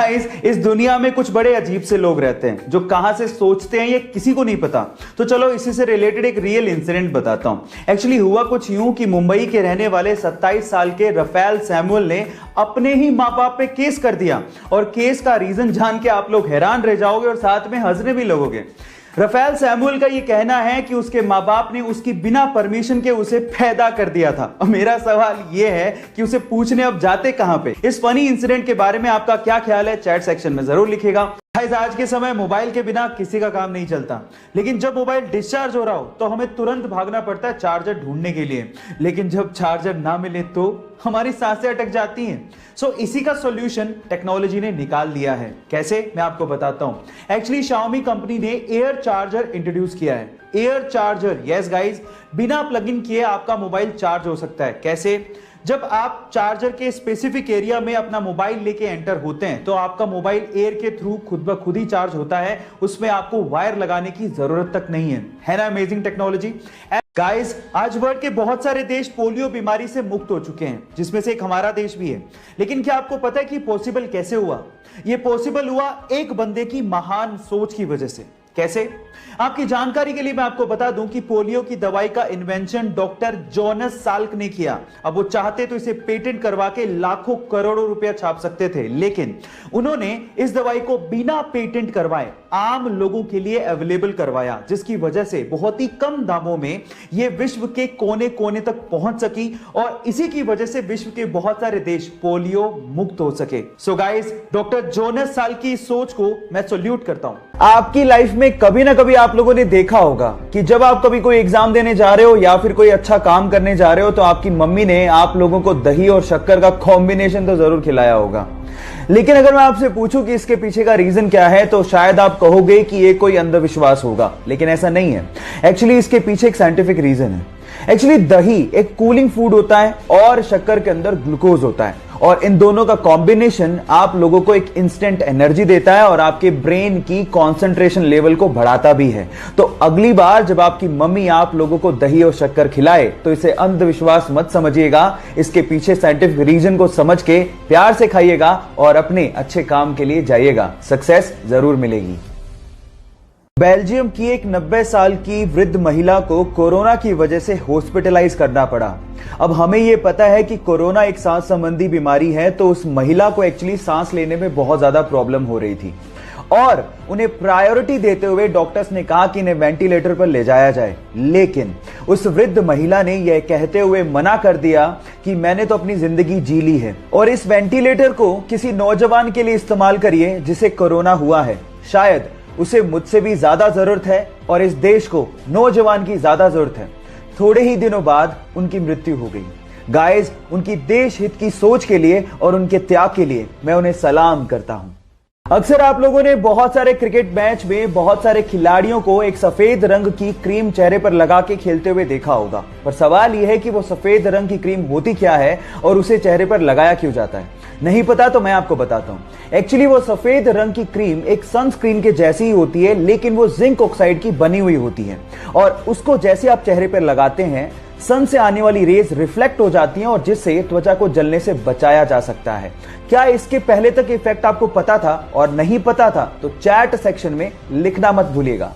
Guys, इस दुनिया में कुछ बड़े अजीब से लोग रहते हैं जो कहां से सोचते हैं ये किसी को नहीं पता। तो चलो इसी से रिलेटेड एक रियल इंसिडेंट बताता हूं। एक्चुअली हुआ कुछ यूं कि मुंबई के रहने वाले 27 साल के रफेल सैमुअल ने अपने ही मां बाप पे केस कर दिया, और केस का रीजन जान के आप लोग हैरान रह जाओगे और साथ में हंसने भी लगोगे। रफेल सैमुअल का यह कहना है कि उसके मां बाप ने उसकी बिना परमिशन के उसे पैदा कर दिया था। और मेरा सवाल यह है कि उसे पूछने अब जाते कहां पे। इस फनी इंसिडेंट के बारे में आपका क्या ख्याल है, चैट सेक्शन में जरूर लिखिएगा। आज के समय मोबाइल के बिना किसी का काम नहीं चलता, लेकिन जब मोबाइल डिस्चार्ज हो रहा हो तो हमें तुरंत भागना पड़ता है चार्जर ढूंढने के लिए, लेकिन जब चार्जर ना मिले तो हमारी सांसें अटक जाती हैं। इसी का सॉल्यूशन टेक्नोलॉजी ने निकाल दिया है। कैसे, मैं आपको बताता हूं। एक्चुअली Xiaomi कंपनी ने एयर चार्जर इंट्रोड्यूस किया है। एयर चार्जर, यस गाइस, बिना प्लग इन किए आपका मोबाइल चार्ज हो सकता है। कैसे? जब आप चार्जर के स्पेसिफिक एरिया में अपना मोबाइल लेके एंटर होते हैं तो आपका मोबाइल एयर के थ्रू खुद ब खुद ही चार्ज होता है। उसमें आपको वायर लगाने की जरूरत तक नहीं है ना? Amazing technology. गाइस, आज वर्ल्ड के बहुत सारे देश पोलियो बीमारी से मुक्त हो चुके हैं, जिसमें से एक हमारा देश भी है। लेकिन क्या आपको पता है कि पॉसिबल कैसे हुआ? यह पॉसिबल हुआ एक बंदे की महान सोच की वजह से। कैसे? आपकी जानकारी के लिए मैं आपको बता दूं कि पोलियो की दवाई का इन्वेंशन डॉक्टर जोनास साल्क ने किया। अब वो चाहते तो इसे पेटेंट करवा के लाखों करोड़ों रुपया छाप सकते थे, लेकिन उन्होंने इस दवाई को बिना पेटेंट करवाए आम लोगों के लिए अवेलेबल करवाया, जिसकी वजह से बहुत ही कम दामों में यह विश्व के कोने कोने तक पहुंच सकी, और इसी की वजह से विश्व के बहुत सारे देश पोलियो मुक्त हो सके। So guys, doctor Jonas Salk की सोच को मैं सैल्यूट करता हूं। आपकी लाइफ में कभी ना कभी आप लोगों ने देखा होगा कि जब आप कभी कोई एग्जाम देने जा रहे हो या फिर कोई अच्छा काम करने जा रहे हो तो आपकी मम्मी ने आप लोगों को दही और शक्कर का कॉम्बिनेशन तो जरूर खिलाया होगा। लेकिन अगर मैं आपसे पूछूं कि इसके पीछे का रीजन क्या है तो शायद आप कहोगे कि ये कोई अंधविश्वास होगा, लेकिन ऐसा नहीं है। एक्चुअली इसके पीछे एक साइंटिफिक रीजन है। एक्चुअली दही एक कूलिंग फूड होता है और शक्कर के अंदर ग्लूकोज होता है, और इन दोनों का कॉम्बिनेशन आप लोगों को एक इंस्टेंट एनर्जी देता है और आपके ब्रेन की कंसंट्रेशन लेवल को बढ़ाता भी है। तो अगली बार जब आपकी मम्मी आप लोगों को दही और शक्कर खिलाए तो इसे अंधविश्वास मत समझिएगा। इसके पीछे साइंटिफिक रीजन को समझ के प्यार से खाइएगा और अपने अच्छे काम के लिए जाइएगा, सक्सेस जरूर मिलेगी। बेल्जियम की एक 90 साल की वृद्ध महिला को कोरोना की वजह से हॉस्पिटलाइज करना पड़ा। अब हमें यह पता है कि कोरोना एक सांस संबंधी बीमारी है, तो उस महिला को एक्चुअली सांस लेने में बहुत ज्यादा प्रॉब्लम हो रही थी और उन्हें प्रायोरिटी देते हुए डॉक्टर्स ने कहा कि इन्हें वेंटिलेटर पर ले जाया जाए। लेकिन उस वृद्ध महिला ने यह कहते हुए मना कर दिया कि मैंने तो अपनी जिंदगी जी ली है और इस वेंटिलेटर को किसी नौजवान के लिए इस्तेमाल करिए जिसे कोरोना हुआ है। शायद उसे मुझसे भी ज्यादा जरूरत है और इस देश को नौजवान की ज्यादा जरूरत है। थोड़े ही दिनों बाद उनकी मृत्यु हो गई। गाइस, उनकी देश हित की सोच के लिए और उनके त्याग के लिए मैं उन्हें सलाम करता हूं। अक्सर आप लोगों ने बहुत सारे क्रिकेट मैच में बहुत सारे खिलाड़ियों को एक सफेद रंग की क्रीम चेहरे पर लगा के खेलते हुए देखा होगा, पर सवाल यह है कि वो सफेद रंग की क्रीम होती क्या है और उसे चेहरे पर लगाया क्यों जाता है? नहीं पता तो मैं आपको बताता हूं। एक्चुअली वो सफेद रंग की क्रीम एक सनस्क्रीन के जैसी ही होती है, लेकिन वो जिंक ऑक्साइड की बनी हुई होती है और उसको जैसे आप चेहरे पर लगाते हैं सन से आने वाली रेज रिफ्लेक्ट हो जाती हैं और जिससे त्वचा को जलने से बचाया जा सकता है। क्या इसके पहले तक इफेक्ट आपको पता था और नहीं पता था तो चैट सेक्शन में लिखना मत भूलिएगा।